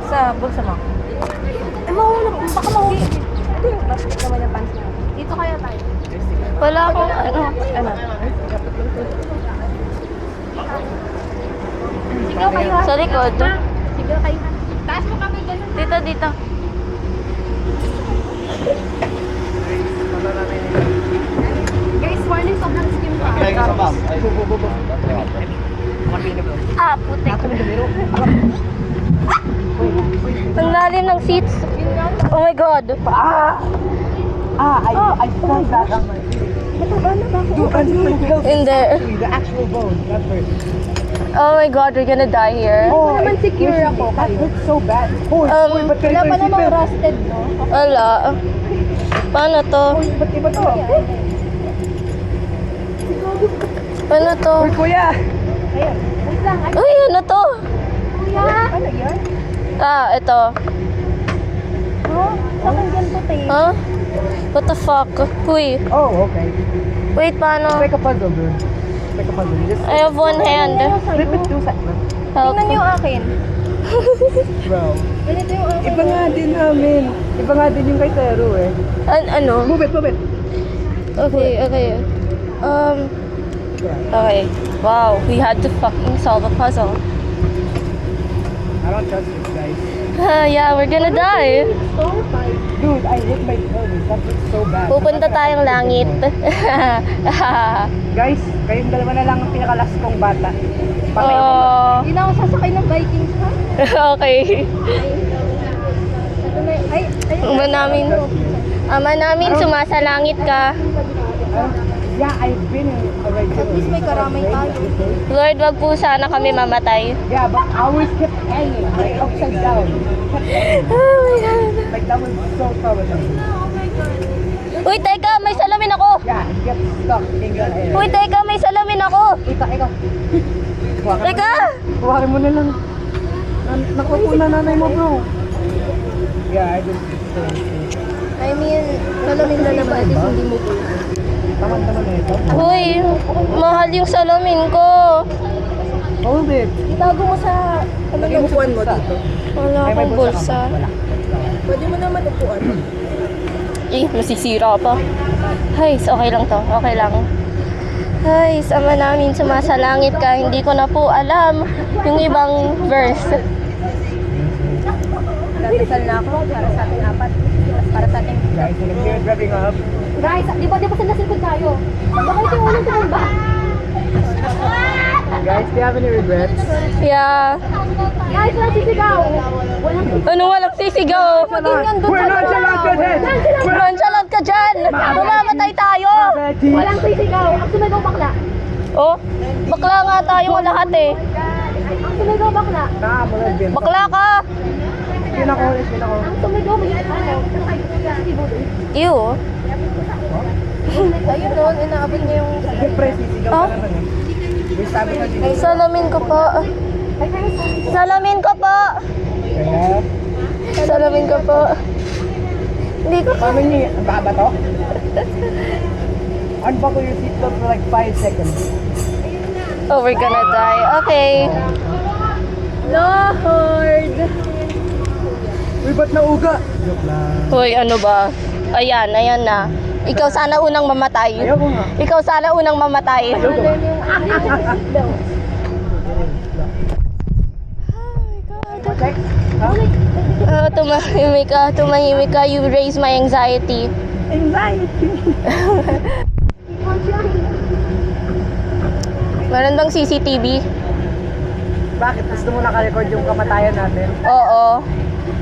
Sa bulsa mo. Eh, mahulog. Baka mahulog. Ito yung basket naman yung pants niya. Dito kaya tayo. Wala akong ano. Sigaw kayo ha. Sa likod. Sigaw kayo ha. Taas mo kami ganun. Dito, dito. Guys, warning sobrang skim pa. Ah, putik. Ang lalim ng seats. Oh my God. I felt that on my In there. the actual bone, not first. Oh my God, we're gonna die here. Oh, naman secure ako. That looks so bad. Hoy, ba't Wala pa namang seatbelt? rusted, no? Wala. Paano to? Ba't iba to? Paano to? Hoy, kuya! Ayun. Wait lang. Ay, Uy, ano to? kuya. Ano yan? Ah, ito. Oh, saan ganito, te? Huh? What the fuck? Uy. Oh, okay. Wait, paano? It's like a puzzle, dude. It's like a puzzle. You just I have one hand. flip it two seconds. Help. Tingnan niyo yung akin. Bro. Ganito yung akin. Iba nga din namin. Iba nga din yung kay Tero eh. Ano? Move it, move it. Okay, okay. Okay. Wow, we had to fucking solve a puzzle. I don't trust this, guys. Yeah, we're gonna die. Dude, I hit my pelvis. That looks so bad. Pupunta tayong langit. Guys, kayong dalawa na lang ang pinakalas kong bata. Oh, Hindi na ako sasakay ng Vikings, ha? okay. Ito na ay, Ama namin, sumasalangit ka. Yeah, I've been already. At least may karamay tayo. Lord, wag po sana kami mamatay. Yeah, but I always kept hanging, like upside down. Oh my God. Like that was so traumatizing. Uy, teka, may salamin ako. Yeah, it gets stuck in your head. Uy, teka, may salamin ako. Ikaw. Teka. Kuhakin mo na lang. Nakupo na nanay mo, bro. Yeah, I just... I mean, salamin na naman at least hindi mo po. Tamad naman na ito. Uy, mahal yung salamin ko. Hold it. Itago mo sa... Ano Lagay mo sa upuan mo bulsa. dito? Wala Ay, may akong bulsa bulsa. ka ba? Wala. Pwede mo naman upuan. Eh, masisira pa. Hay, okay lang to. Okay lang. Hay, Ama namin, sumasalangit ka. Hindi ko na po alam yung ibang verse. Dadasal na ako para sa ating apat. Para sa ating... Guys, we're driving up. Guys, di ba sa nasilpod tayo? Baka ito yung unang tumumba. Guys, do you have any regrets? Yeah. Guys, walang sisigaw. Ano walang sisigaw? Maging doon We're not allowed to hit! Nonchalant ka dyan! Mamamatay tayo! Walang sisigaw. Ang sumigaw bakla. Oh, bakla nga tayong lahat eh. Ang sumigaw bakla. Bin. Bakla ka! Yun ako. Ang sumigaw may ano. Ew. Ayun doon, inaabot niya yung... Siyempre, sisigaw Oh? ka naman eh. May sabi na din. Salamin ko po. Salamin ko po. Kaya, Salamin ko po. Hindi ko. paano niyo, ang baba to? Unbuckle your seatbelt for like 5 seconds. Oh, we're gonna die. Okay. Lord! Uy, ba't nauga? Joke lang. Hoy, ano ba? Ayan, ayan na. Ikaw sana unang mamatay. Ayoko nga. Ikaw sana unang mamatay. Ayoko. Check. Ha? Tumahimik ka. You raise my anxiety. Anxiety. Meron bang CCTV? Bakit? Gusto mo naka-record yung kamatayan natin? Oo.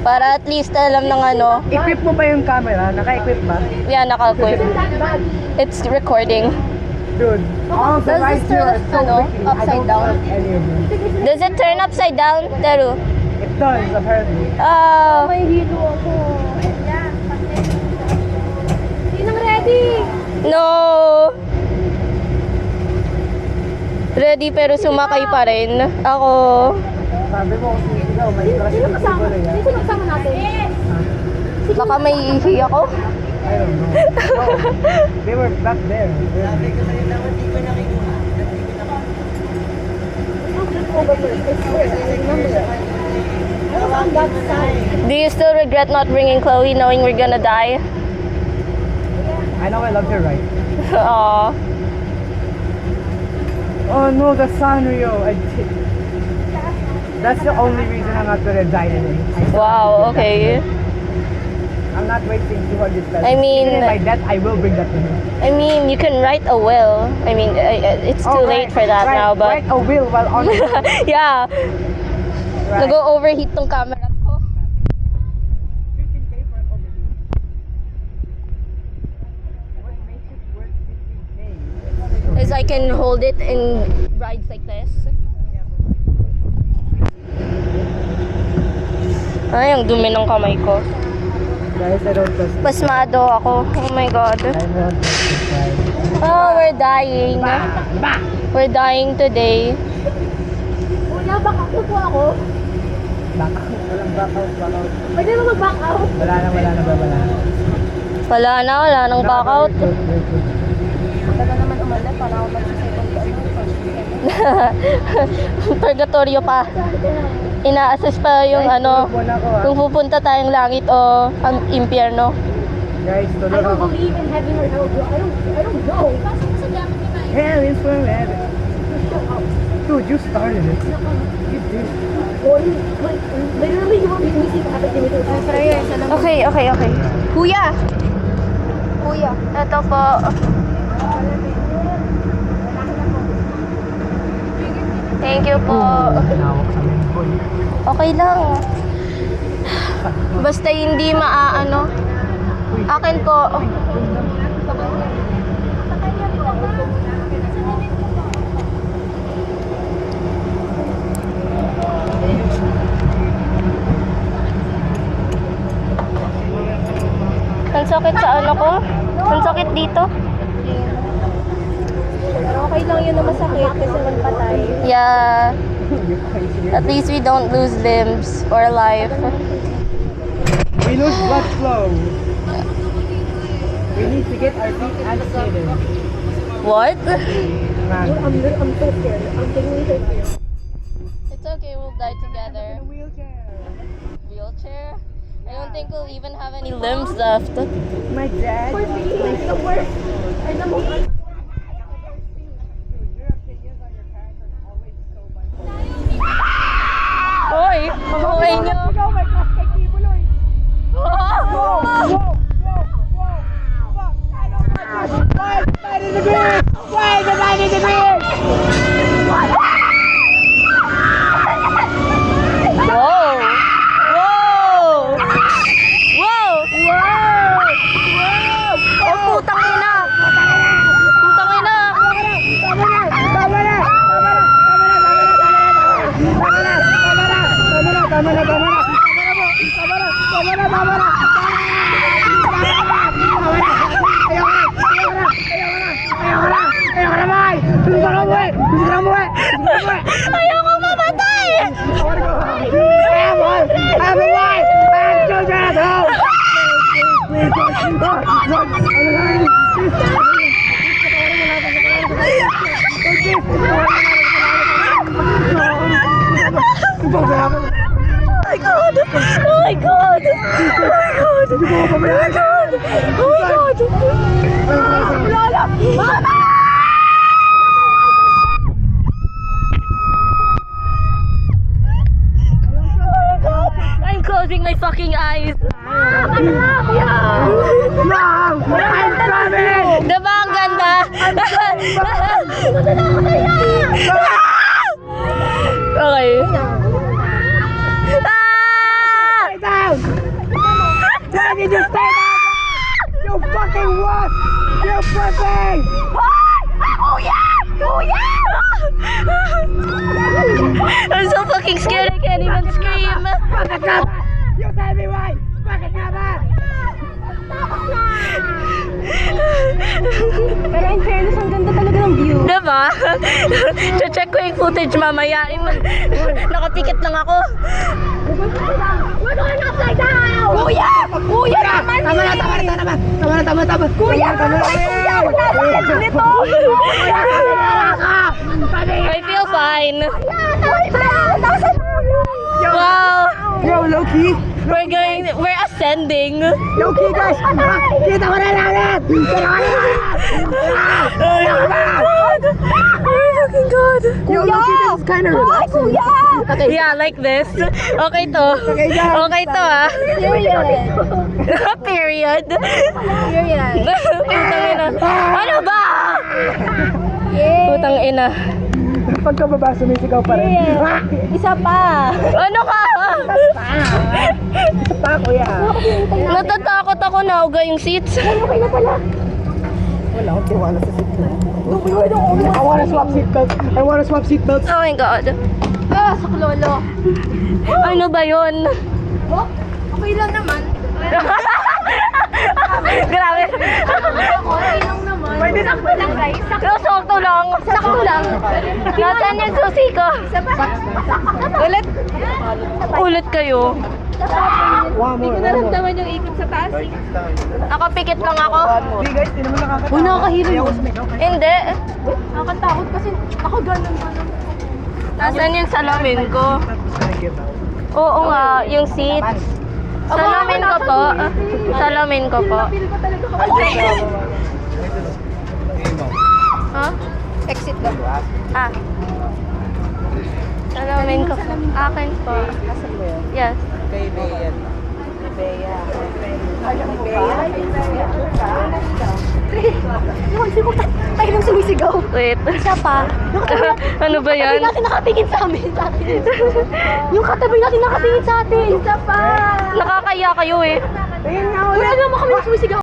Para at least alam ng ano. Equip mo ba yung camera? Naka-equip ba? Yan, naka-equip. It's recording. Dude. Oh, the Does right this here turn are so ano, wicked. upside I don't down? trust any of them. Does it turn upside down, Teru? It does, apparently. Oh. May hilo ako. Sinang ready? No. Ready pero sumakay pa rin. Ako. Sabi mo, kung ikaw, may crush Sino na kasama? siguro yan. Sino kasama natin? Baka may ihi ako. I don't know. No, they were back there. Sabi ko sa'yo naman, di ko nakikuha. Over first. I swear, I remember it. I was on that side. Do you still regret not bringing Chloe knowing we're gonna die? I know I love her, right? Aw. Oh no, the Sanrio. That's the only reason I'm not gonna die today. Wow, okay. I'm not wasting 200 pesos. I mean- Even in my death, I will bring that to him. I mean, you can write a will. I mean, it's too late for that now, but... Write a will while on yeah. Right. Nag-overheat tong camera ko. 15K for an overview. What makes it worth 15K? Is I can hold it in rides like this. Ay, ang dumi ng kamay ko. Guys, I don't trust Pasmado ako. Oh my God. I don't trust this guy. Oh, we're dying. We're dying today. Kuya, back out po ako. Back out. Walang back out, back out. Pwede mo mag-back out? Wala na. Wala nang back out. Taga naman umalat, para ako mag-second Purgatorio pa. Ina-assess pa yung ano, kung pupunta tayong langit o ang impyerno. Guys, I tulog don't ako. believe in heaven or hell, bro. I don't know. Hell is for heaven. Dude, you started it. You did. Literally, you won't be missing kapit ni Mito. Okay. Kuya! Ito po. Thank you po. Tinawag sa main boy. Okay lang. Basta hindi maaano. Akin po. Ang sakit sa ano ko? Ang sakit dito? Pero okay lang yun na masakit kasi magpatay. Yeah. At least we don't lose limbs or life. We lose blood flow. We need to get our feet amputated. What? Man. I'm so scared. I'm genuinely so scared. It's okay, we'll die together. Wheelchair. Wheelchair? I don't think we'll even have any limbs left. My dad. For me, it's the worst. And the most... Dude, your opinions on your parents are always so bipolar. Hoy! Ang okay nyo! Oh my gosh, kay Kibuloy. Whoa! Fuck! I don't like this. Why is the 90 degrees? Why is the 90 degrees? Whoa! Oh, putang ina! Putang ina! Tama na. Ayoko mamatay! I have a wife! I have children at home! Oh my God! Mama! I'm closing my fucking eyes. Mom! I'm coming! Diba ang ganda? Okay. Stay down! Why did you stay down? You fucking wuss! You pussy! I'm so fucking scared I can't even scream. Bakit ka ba? You tell me why! Bakit ka ba? Pero in fairness, ang ganda talaga ng view. Diba? Check ko yung footage mamaya. Nakapikit lang ako. We're going upside down! Kuya! Kuya naman! Tama. Kuya! Kuya! Nito! I feel fine. Wow! Wow! Yo, Loki! We're ascending. Yung kickers! Kita ko na langit! Kita ko na langit! Oh my fucking god. Yo, look, this is kind of relaxing. Okay. Yeah, like this. Okay to. Okay, guys. Okay to ah. Period. Period. Period. Putang ina. Ano ba? Putang ina. Pagkababa, sumisigaw pa rin. Isa pa. Ano ka? Isa pa, kuya. Natatakot ako na uga yung seats. Wala akong tiwala sa seatbelt. I wanna swap seatbelts. I wanna swap seatbelts. Oh my god. Ah, saklolo. Ano ba yun? Oh, okay lang naman. Grabe. Okay lang naman. Pwede sakto lang guys. Sakto lang. Sakto lang. Nasaan yung susi ko? Ulit. Ulit kayo. One Hindi more, ko one more. naramdaman yung ikot sa taas eh. Nakapikit lang ako. Hindi guys, di naman nakakatawa. Oh, nakakahilo Ayaw ko yun. sumigaw. Hindi. Nakatakot kasi ako ganun. Nasaan yung salamin ko? Oo nga, yung seats. Salamin ko po. Salamin ko po. Feel ko talaga kapag Ha? exit lang. Ah. Salamin ko po. Akin po. Yes. Kay Bea. Yung sino tayo nang sumisigaw. Wait. Siya pa. Ano ba yan? Katabi natin nakatingin sa amin. Yung katabi natin nakatingin sa atin. Isa pa. Nakakaya kayo eh. Ayun nga, Wala naman kami sumisigaw.